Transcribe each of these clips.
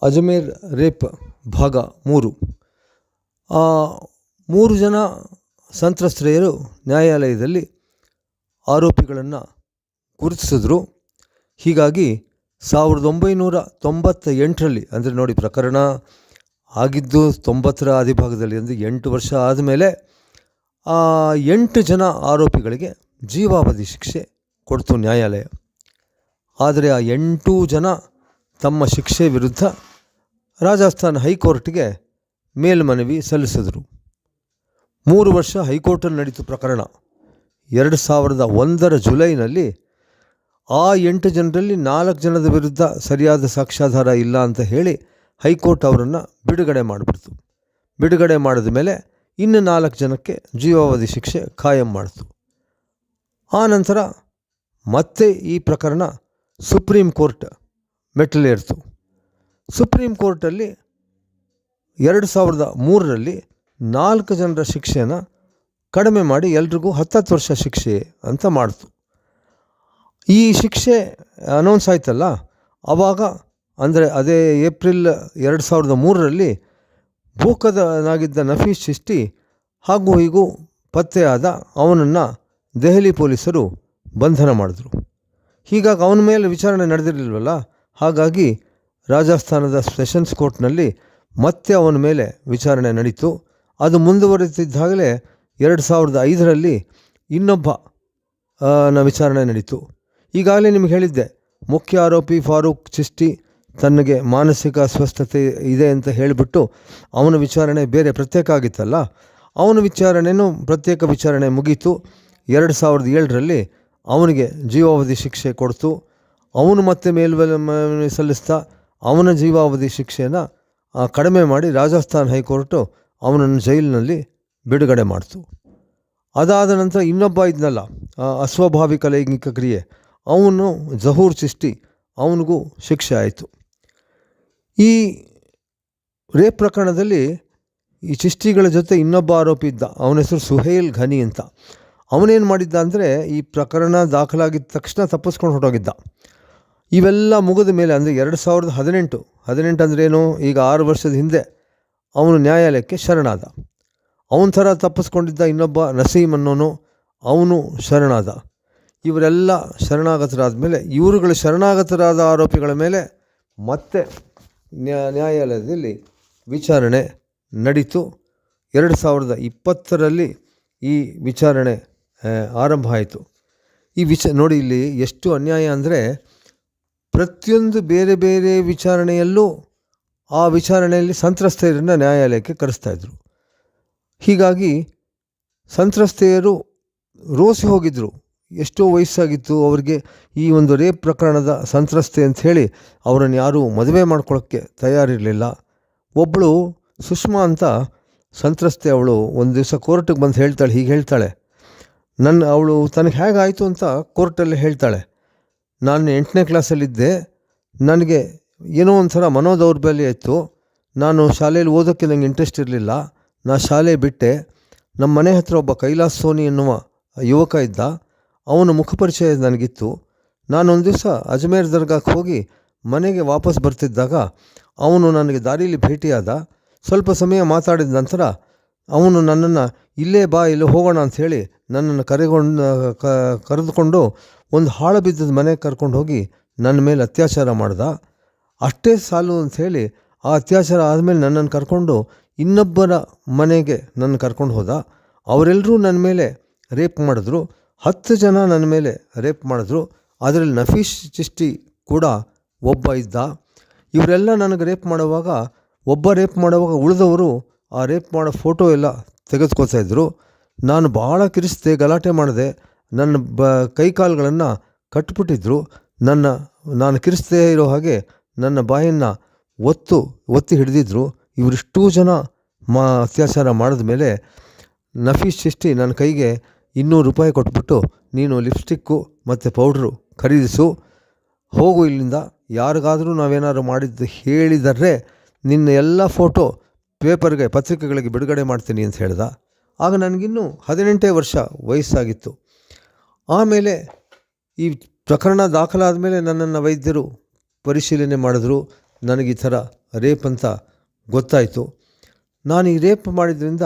Ajmer rape ಭಾಗ 3. 3 ಜನ ಸಂತ್ರಸ್ತೆಯರು ನ್ಯಾಯಾಲಯದಲ್ಲಿ ಆರೋಪಿಗಳನ್ನು ಗುರುತಿಸಿದ್ರು. ಹೀಗಾಗಿ 1998ರಲ್ಲಿ, ಅಂದರೆ ನೋಡಿ, ಪ್ರಕರಣ ಆಗಿದ್ದು 90ರ ಆದಿಭಾಗದಲ್ಲಿ, ಅಂದರೆ 8 ವರ್ಷ ಆದಮೇಲೆ 8 ಜನ ಆರೋಪಿಗಳಿಗೆ ಜೀವಾವಧಿ ಶಿಕ್ಷೆ ಕೊಡ್ತು ನ್ಯಾಯಾಲಯ. ಆದರೆ ಆ 8 ಜನ ತಮ್ಮ ಶಿಕ್ಷೆ ವಿರುದ್ಧ ರಾಜಸ್ಥಾನ ಹೈಕೋರ್ಟ್ಗೆ ಮೇಲ್ಮನವಿ ಸಲ್ಲಿಸಿದರು. 3 ವರ್ಷ ಹೈಕೋರ್ಟಲ್ಲಿ ನಡೀತು ಪ್ರಕರಣ. 2001ರ ಜುಲೈನಲ್ಲಿ ಆ 8 ಜನರಲ್ಲಿ 4 ಜನದ ವಿರುದ್ಧ ಸರಿಯಾದ ಸಾಕ್ಷ್ಯಾಧಾರ ಇಲ್ಲ ಅಂತ ಹೇಳಿ ಹೈಕೋರ್ಟ್ ಅವರನ್ನು ಬಿಡುಗಡೆ ಮಾಡಿಬಿಡ್ತು. ಬಿಡುಗಡೆ ಮಾಡಿದ ಮೇಲೆ ಇನ್ನು 4 ಜನಕ್ಕೆ ಜೀವಾವಧಿ ಶಿಕ್ಷೆ ಖಾಯಂ ಮಾಡಿತು. ಆ ನಂತರ ಮತ್ತೆ ಈ ಪ್ರಕರಣ ಸುಪ್ರೀಂ ಕೋರ್ಟ್ ಮೆಟ್ಟಿಲೇರಿತು. ಸುಪ್ರೀಂ ಕೋರ್ಟಲ್ಲಿ 2003ರಲ್ಲಿ 4 ಜನರ ಶಿಕ್ಷೆಯನ್ನು ಕಡಿಮೆ ಮಾಡಿ ಎಲ್ರಿಗೂ 10 ವರ್ಷ ಶಿಕ್ಷೆ ಅಂತ ಮಾಡಿತು. ಈ ಶಿಕ್ಷೆ ಅನೌನ್ಸ್ ಆಯ್ತಲ್ಲ, ಆವಾಗ ಅಂದರೆ ಅದೇ ಏಪ್ರಿಲ್ 2003ರಲ್ಲಿ ಭೂಕದನಾಗಿದ್ದ ನಫೀಸ್ ಚಿಶ್ತಿ ಹಾಗೂ ಹೀಗೂ ಪತ್ತೆಯಾದ ಅವನನ್ನು ದೆಹಲಿ ಪೊಲೀಸರು ಬಂಧನ ಮಾಡಿದ್ರು. ಹೀಗಾಗಿ ಅವನ ಮೇಲೆ ವಿಚಾರಣೆ ನಡೆದಿರಲಿಲ್ವಲ್ಲ, ಹಾಗಾಗಿ ರಾಜಸ್ಥಾನದ ಸೆಷನ್ಸ್ ಕೋರ್ಟ್ನಲ್ಲಿ ಮತ್ತೆ ಅವನ ಮೇಲೆ ವಿಚಾರಣೆ ನಡೀತು. ಅದು ಮುಂದುವರಿತಿದ್ದಾಗಲೇ 2005ರಲ್ಲಿ ಇನ್ನೊಬ್ಬನ ವಿಚಾರಣೆ ನಡೀತು. ಈಗಾಗಲೇ ನಿಮಗೆ ಹೇಳಿದ್ದೆ, ಮುಖ್ಯ ಆರೋಪಿ ಫಾರೂಕ್ ಚಿಶ್ತಿ ತನಗೆ ಮಾನಸಿಕ ಅಸ್ವಸ್ಥತೆ ಇದೆ ಅಂತ ಹೇಳಿಬಿಟ್ಟು ಅವನ ವಿಚಾರಣೆ ಬೇರೆ ಪ್ರತ್ಯೇಕ ಆಗಿತ್ತಲ್ಲ, ಅವನ ವಿಚಾರಣೆಯೂ ಪ್ರತ್ಯೇಕ ವಿಚಾರಣೆ ಮುಗೀತು. 2007ರಲ್ಲಿ ಅವನಿಗೆ ಜೀವಾವಧಿ ಶಿಕ್ಷೆ ಕೊಡ್ತು. ಅವನು ಮತ್ತೆ ಮೇಲ್ಮನವಿ ಸಲ್ಲಿಸ್ತಾ ಅವನ ಜೀವಾವಧಿ ಶಿಕ್ಷೆಯನ್ನು ಕಡಿಮೆ ಮಾಡಿ ರಾಜಸ್ಥಾನ ಹೈಕೋರ್ಟು ಅವನನ್ನು ಜೈಲಿನಲ್ಲಿ ಬಿಡುಗಡೆ ಮಾಡ್ತು. ಅದಾದ ನಂತರ ಇನ್ನೊಬ್ಬ ಇದ್ನಲ್ಲ, ಅಸ್ವಾಭಾವಿಕ ಲೈಂಗಿಕ ಕ್ರಿಯೆ, ಅವನು ಜಹೂರ್ ಚಿಶ್ತಿ, ಅವನಿಗೂ ಶಿಕ್ಷೆ ಆಯಿತು. ಈ ರೇಪ್ ಪ್ರಕರಣದಲ್ಲಿ ಈ ಚಿಶ್ತಿಗಳ ಜೊತೆ ಇನ್ನೊಬ್ಬ ಆರೋಪಿ ಇದ್ದ, ಅವನ ಹೆಸರು ಸುಹೇಲ್ ಘನಿ ಅಂತ. ಅವನೇನು ಮಾಡಿದ್ದ ಅಂದರೆ, ಈ ಪ್ರಕರಣ ದಾಖಲಾಗಿದ್ದ ತಕ್ಷಣ ತಪ್ಪಿಸ್ಕೊಂಡು ಹೊರಟೋಗಿದ್ದ. ಇವೆಲ್ಲ ಮುಗಿದ ಮೇಲೆ, ಅಂದರೆ 2018 ಅಂದ್ರೇನು, ಈಗ 6 ವರ್ಷದ ಹಿಂದೆ ಅವನು ನ್ಯಾಯಾಲಯಕ್ಕೆ ಶರಣಾದ. ಅವನ ಥರ ತಪ್ಪಿಸ್ಕೊಂಡಿದ್ದ ಇನ್ನೊಬ್ಬ ನಸೀಮ್ ಅನ್ನೋನು, ಅವನು ಶರಣಾದ. ಇವರೆಲ್ಲ ಶರಣಾಗತರಾದ ಮೇಲೆ ಇವರುಗಳು ಶರಣಾಗತರಾದ ಆರೋಪಿಗಳ ಮೇಲೆ ಮತ್ತೆ ನ್ಯಾಯಾಲಯದಲ್ಲಿ ವಿಚಾರಣೆ ನಡೀತು. 2020ರಲ್ಲಿ ಈ ವಿಚಾರಣೆ ಆರಂಭ ಆಯಿತು. ಈ ನೋಡಿ, ಇಲ್ಲಿ ಎಷ್ಟು ಅನ್ಯಾಯ ಅಂದರೆ, ಪ್ರತಿಯೊಂದು ಬೇರೆ ಬೇರೆ ವಿಚಾರಣೆಯಲ್ಲೂ ಆ ವಿಚಾರಣೆಯಲ್ಲಿ ಸಂತ್ರಸ್ತೆಯರನ್ನು ನ್ಯಾಯಾಲಯಕ್ಕೆ ಕರೆಸ್ತಾಯಿದ್ರು. ಹೀಗಾಗಿ ಸಂತ್ರಸ್ತೆಯರು ರೋಸಿ ಹೋಗಿದ್ದರು. ಎಷ್ಟೋ ವಯಸ್ಸಾಗಿತ್ತು ಅವರಿಗೆ. ಈ ಒಂದು ರೇಪ್ ಪ್ರಕರಣದ ಸಂತ್ರಸ್ತೆ ಅಂಥೇಳಿ ಅವರನ್ನು ಯಾರೂ ಮದುವೆ ಮಾಡ್ಕೊಳ್ಳೋಕ್ಕೆ ತಯಾರಿರಲಿಲ್ಲ. ಒಬ್ಬಳು ಸುಷ್ಮಾ ಅಂತ ಸಂತ್ರಸ್ತೆ, ಅವಳು ಒಂದು ದಿವಸ ಕೋರ್ಟಿಗೆ ಬಂದು ಹೇಳ್ತಾಳೆ, ಅವಳು ತನಗೆ ಹೇಗಾಯಿತು ಅಂತ ಕೋರ್ಟಲ್ಲಿ ಹೇಳ್ತಾಳೆ. ನಾನು 8ನೇ ಕ್ಲಾಸಲ್ಲಿದ್ದೆ, ನನಗೆ ಏನೋ ಒಂಥರ ಮನೋದೌರ್ಬಲ್ಯ ಇತ್ತು. ನಾನು ಶಾಲೆಯಲ್ಲಿ ಓದೋಕ್ಕೆ ನನಗೆ ಇಂಟ್ರೆಸ್ಟ್ ಇರಲಿಲ್ಲ. ನಾನು ಶಾಲೆ ಬಿಟ್ಟೆ. ನಮ್ಮ ಮನೆ ಹತ್ರ ಒಬ್ಬ ಕೈಲಾಸ್ ಸೋನಿ ಎನ್ನುವ ಯುವಕ ಇದ್ದ, ಅವನ ಮುಖಪರಿಚಯ ನನಗಿತ್ತು. ನಾನೊಂದು ದಿವಸ ಅಜ್ಮೇರ್ ದರ್ಗಾಕ್ಕೆ ಹೋಗಿ ಮನೆಗೆ ವಾಪಸ್ ಬರ್ತಿದ್ದಾಗ ಅವನು ನನಗೆ ದಾರಿಯಲ್ಲಿ ಭೇಟಿಯಾದ. ಸ್ವಲ್ಪ ಸಮಯ ಮಾತಾಡಿದ ನಂತರ ಅವನು ನನ್ನನ್ನು ಇಲ್ಲೇ ಬಾ, ಇಲ್ಲೇ ಹೋಗೋಣ ಅಂಥೇಳಿ ನನ್ನನ್ನು ಕರೆದುಕೊಂಡು ಒಂದು ಹಾಳು ಬಿದ್ದದ ಮನೆಗೆ ಕರ್ಕೊಂಡು ಹೋಗಿ ನನ್ನ ಮೇಲೆ ಅತ್ಯಾಚಾರ ಮಾಡ್ದ. ಅಷ್ಟೇ ಸಾಲು ಅಂಥೇಳಿ ಆ ಅತ್ಯಾಚಾರ ಆದಮೇಲೆ ನನ್ನನ್ನು ಕರ್ಕೊಂಡು ಇನ್ನೊಬ್ಬರ ಮನೆಗೆ ನನ್ನ ಕರ್ಕೊಂಡು ಹೋದ. ಅವರೆಲ್ಲರೂ ನನ್ನ ಮೇಲೆ ರೇಪ್ ಮಾಡಿದ್ರು. 10 ಜನ ನನ್ನ ಮೇಲೆ ರೇಪ್ ಮಾಡಿದ್ರು. ಅದರಲ್ಲಿ ನಫೀಸ್ ಚಿಶ್ತಿ ಕೂಡ ಒಬ್ಬ ಇದ್ದ. ಇವರೆಲ್ಲ ನನಗೆ ರೇಪ್ ಮಾಡುವಾಗ ಉಳಿದವರು ಆ ರೇಪ್ ಮಾಡೋ ಫೋಟೋ ಎಲ್ಲ ತೆಗೆದುಕೊಳ್ತಾಯಿದ್ರು. ನಾನು ಭಾಳ ಕಿರಿಸ್ದೆ, ಗಲಾಟೆ ಮಾಡಿದೆ. ನನ್ನ ಕೈಕಾಲುಗಳನ್ನು ಕಟ್ಟಿಬಿಟ್ಟಿದ್ರು. ನಾನು ಕಿರಿಸ್ದೇ ಇರೋ ಹಾಗೆ ನನ್ನ ಬಾಯನ್ನು ಒತ್ತಿ ಹಿಡಿದಿದ್ರು. ಇವರಿಷ್ಟೂ ಜನ ಅತ್ಯಾಚಾರ ಮಾಡಿದ ಮೇಲೆ ನಫೀಸ್ ಚಿಶ್ತಿ ನನ್ನ ಕೈಗೆ 200 ರೂಪಾಯಿ ಕೊಟ್ಬಿಟ್ಟು, ನೀನು ಲಿಪ್ಸ್ಟಿಕ್ಕು ಮತ್ತು ಪೌಡ್ರು ಖರೀದಿಸು, ಹೋಗು ಇಲ್ಲಿಂದ, ಯಾರಿಗಾದರೂ ನಾವೇನಾದ್ರು ಮಾಡಿದ್ದು ಹೇಳಿದರೆ ನಿನ್ನ ಎಲ್ಲ ಫೋಟೋ ಪತ್ರಿಕೆಗಳಿಗೆ ಬಿಡುಗಡೆ ಮಾಡ್ತೀನಿ ಅಂತ ಹೇಳ್ದ. ಆಗ ನನಗಿನ್ನೂ 18 ವರ್ಷ ವಯಸ್ಸಾಗಿತ್ತು. ಆಮೇಲೆ ಈ ಪ್ರಕರಣ ದಾಖಲಾದ ಮೇಲೆ ನನ್ನನ್ನು ವೈದ್ಯರು ಪರಿಶೀಲನೆ ಮಾಡಿದ್ರು. ನನಗೆ ಈ ಥರ ರೇಪ್ ಅಂತ ಗೊತ್ತಾಯಿತು. ನಾನು ಈ ರೇಪ್ ಮಾಡಿದ್ರಿಂದ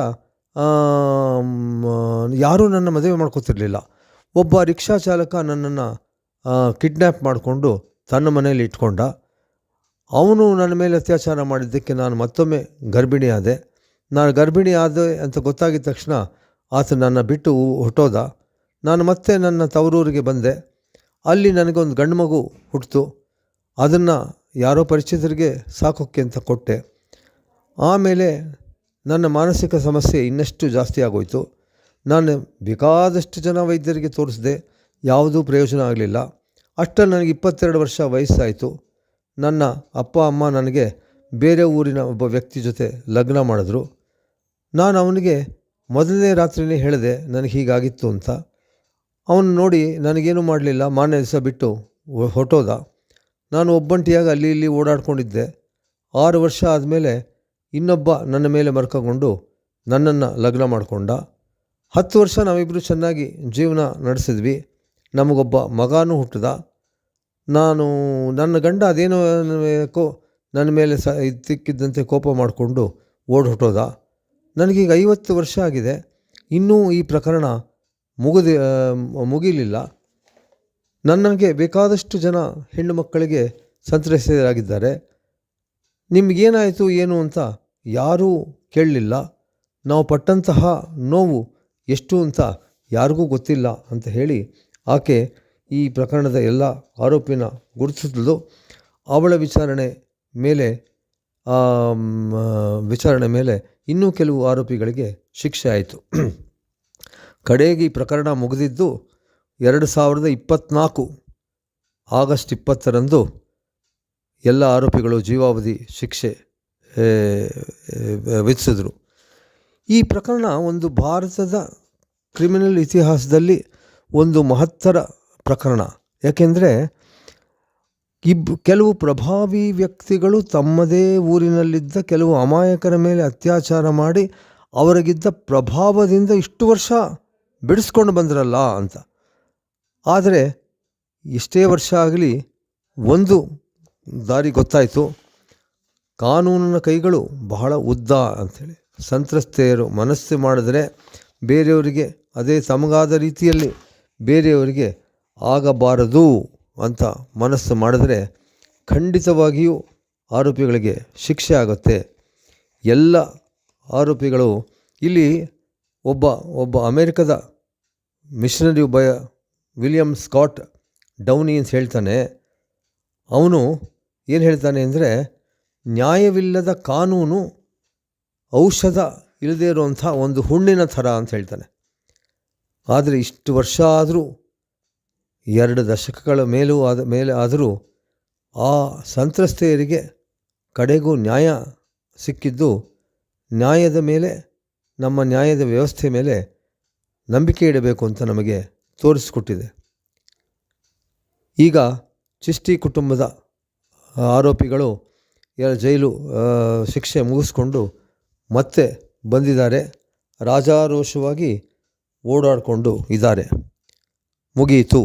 ಯಾರೂ ನನ್ನ ಮದುವೆ ಮಾಡ್ಕೋತಿರ್ಲಿಲ್ಲ. ಒಬ್ಬ ರಿಕ್ಷಾ ಚಾಲಕ ನನ್ನನ್ನು ಕಿಡ್ನ್ಯಾಪ್ ಮಾಡಿಕೊಂಡು ತನ್ನ ಮನೇಲಿ ಇಟ್ಕೊಂಡ. ಅವನು ನನ್ನ ಮೇಲೆ ಅತ್ಯಾಚಾರ ಮಾಡಿದ್ದಕ್ಕೆ ನಾನು ಮತ್ತೊಮ್ಮೆ ಗರ್ಭಿಣಿ ಆದೆ. ನಾನು ಗರ್ಭಿಣಿ ಆದೆ ಅಂತ ಗೊತ್ತಾಗಿದ ತಕ್ಷಣ ಆತ ನನ್ನ ಬಿಟ್ಟು ಹೊರಟೋದ. ನಾನು ಮತ್ತೆ ನನ್ನ ತವರೂರಿಗೆ ಬಂದೆ. ಅಲ್ಲಿ ನನಗೊಂದು ಗಂಡು ಮಗು ಹುಟ್ಟಿತು. ಅದನ್ನು ಯಾರೋ ಪರಿಚಿತರಿಗೆ ಸಾಕೋಕ್ಕೆ ಅಂತ ಕೊಟ್ಟೆ. ಆಮೇಲೆ ನನ್ನ ಮಾನಸಿಕ ಸಮಸ್ಯೆ ಇನ್ನಷ್ಟು ಜಾಸ್ತಿ ಆಗೋಯಿತು. ನಾನು ಬೇಕಾದಷ್ಟು ಜನ ವೈದ್ಯರಿಗೆ ತೋರಿಸಿದೆ, ಯಾವುದೂ ಪ್ರಯೋಜನ ಆಗಲಿಲ್ಲ. ಅಷ್ಟರಲ್ಲಿ ನನಗೆ 22 ವರ್ಷ ವಯಸ್ಸಾಯಿತು. ನನ್ನ ಅಪ್ಪ ಅಮ್ಮ ನನಗೆ ಬೇರೆ ಊರಿನ ಒಬ್ಬ ವ್ಯಕ್ತಿ ಜೊತೆ ಲಗ್ನ ಮಾಡಿದ್ರು. ನಾನು ಅವನಿಗೆ ಮೊದಲನೇ ರಾತ್ರಿಯೇ ಹೇಳಿದೆ ನನಗೆ ಹೀಗಾಗಿತ್ತು ಅಂತ. ಅವನು ನೋಡಿ ನನಗೇನು ಮಾಡಲಿಲ್ಲ, ಮಾರನೇ ದಿವಸ ಬಿಟ್ಟು ಹೊರಟೋದ. ನಾನು ಒಬ್ಬಂಟಿಯಾಗಿ ಅಲ್ಲಿ ಇಲ್ಲಿ ಓಡಾಡ್ಕೊಂಡಿದ್ದೆ. 6 ವರ್ಷ ಆದಮೇಲೆ ಇನ್ನೊಬ್ಬ ನನ್ನ ಮೇಲೆ ಮರ್ಕೊಂಡು ನನ್ನನ್ನು ಲಗ್ನ ಮಾಡಿಕೊಂಡ. 10 ವರ್ಷ ನಾವಿಬ್ಬರು ಚೆನ್ನಾಗಿ ಜೀವನ ನಡೆಸಿದ್ವಿ. ನಮಗೊಬ್ಬ ಮಗನೂ ಹುಟ್ಟಿದ. ನನ್ನ ಗಂಡ ಅದೇನೋ ನನ್ನ ಮೇಲೆ ಇದ್ದಕ್ಕಿದ್ದಂತೆ ಕೋಪ ಮಾಡಿಕೊಂಡು ಹೊರಟೋದ. ನನಗೀಗ 50 ವರ್ಷ ಆಗಿದೆ. ಇನ್ನೂ ಈ ಪ್ರಕರಣ ಮುಗಿಲಿಲ್ಲ. ನನಗೆ ಬೇಕಾದಷ್ಟು ಜನ ಹೆಣ್ಣು ಮಕ್ಕಳಿಗೆ ಸಂತ್ರಸ್ತರಾಗಿದ್ದಾರೆ. ನಿಮಗೇನಾಯಿತು ಏನು ಅಂತ ಯಾರೂ ಕೇಳಲಿಲ್ಲ. ನಾವು ಪಟ್ಟಂತಹ ನೋವು ಎಷ್ಟು ಅಂತ ಯಾರಿಗೂ ಗೊತ್ತಿಲ್ಲ ಅಂತ ಹೇಳಿ ಆಕೆ ಈ ಪ್ರಕರಣದ ಎಲ್ಲ ಆರೋಪಿನ ಗುರುತಿಸಿದ್ಲು. ಅವಳ ವಿಚಾರಣೆ ಮೇಲೆ ಇನ್ನೂ ಕೆಲವು ಆರೋಪಿಗಳಿಗೆ ಶಿಕ್ಷೆ ಆಯಿತು. ಕಡೆಗೆ ಈ ಪ್ರಕರಣ ಮುಗಿದಿದ್ದು 2024 ಆಗಸ್ಟ್ 20ರಂದು ಎಲ್ಲ ಆರೋಪಿಗಳು ಜೀವಾವಧಿ ಶಿಕ್ಷೆ ವಿಧಿಸಿದ್ರು. ಈ ಪ್ರಕರಣ ಒಂದು ಭಾರತದ ಕ್ರಿಮಿನಲ್ ಇತಿಹಾಸದಲ್ಲಿ ಒಂದು ಮಹತ್ತರ ಪ್ರಕರಣ. ಯಾಕೆಂದರೆ ಕೆಲವು ಪ್ರಭಾವಿ ವ್ಯಕ್ತಿಗಳು ತಮ್ಮದೇ ಊರಿನಲ್ಲಿದ್ದ ಕೆಲವು ಅಮಾಯಕರ ಮೇಲೆ ಅತ್ಯಾಚಾರ ಮಾಡಿ ಅವರಿಗಿದ್ದ ಪ್ರಭಾವದಿಂದ ಇಷ್ಟು ವರ್ಷ ಬಿಡಿಸ್ಕೊಂಡು ಬಂದ್ರಲ್ಲ ಅಂತ. ಆದರೆ ಎಷ್ಟೇ ವರ್ಷ ಆಗಲಿ ಒಂದು ದಾರಿ ಗೊತ್ತಾಯಿತು, ಕಾನೂನಿನ ಕೈಗಳು ಬಹಳ ಉದ್ದ ಅಂಥೇಳಿ. ಸಂತ್ರಸ್ತೆಯರು ಮನಸ್ಸು ಮಾಡಿದರೆ ಬೇರೆಯವರಿಗೆ ಅದೇ ತಮಗಾದ ರೀತಿಯಲ್ಲಿ ಬೇರೆಯವರಿಗೆ ಆಗಬಾರದು ಅಂತ ಮನಸ್ಸು ಮಾಡಿದರೆ ಖಂಡಿತವಾಗಿಯೂ ಆರೋಪಿಗಳಿಗೆ ಶಿಕ್ಷೆ ಆಗುತ್ತೆ. ಎಲ್ಲ ಆರೋಪಿಗಳು ಇಲ್ಲಿ ಒಬ್ಬ ಅಮೇರಿಕದ ಮಿಷನರಿ ವಿಲಿಯಮ್ ಸ್ಕಾಟ್ ಡೌನಿ ಅಂತ ಹೇಳ್ತಾನೆ. ಅವನು ಏನು ಹೇಳ್ತಾನೆ ಅಂದರೆ, ನ್ಯಾಯವಿಲ್ಲದ ಕಾನೂನು ಔಷಧ ಇಲ್ಲದೇ ಇರುವಂಥ ಒಂದು ಹುಣ್ಣಿನ ಥರ ಅಂತ ಹೇಳ್ತಾನೆ. ಆದರೆ ಇಷ್ಟು ವರ್ಷ ಆದರೂ 2 ದಶಕಗಳ ಮೇಲೆ ಆದರೂ ಆ ಸಂತ್ರಸ್ತೆಯರಿಗೆ ಕಡೆಗೂ ನ್ಯಾಯ ಸಿಕ್ಕಿದ್ದು ನ್ಯಾಯದ ಮೇಲೆ, ನಮ್ಮ ನ್ಯಾಯದ ವ್ಯವಸ್ಥೆ ಮೇಲೆ ನಂಬಿಕೆ ಇಡಬೇಕು ಅಂತ ನಮಗೆ ತೋರಿಸಿಕೊಟ್ಟಿದೆ. ಈಗ ಚಿಸ್ಟಿ ಕುಟುಂಬದ ಆರೋಪಿಗಳು ಜೈಲು ಶಿಕ್ಷೆ ಮುಗಿಸ್ಕೊಂಡು ಮತ್ತೆ ಬಂದಿದ್ದಾರೆ. ರಾಜಾರೋಷವಾಗಿ ಓಡಾಡಿಕೊಂಡು ಇದ್ದಾರೆ. ಮುಗಿಯಿತು.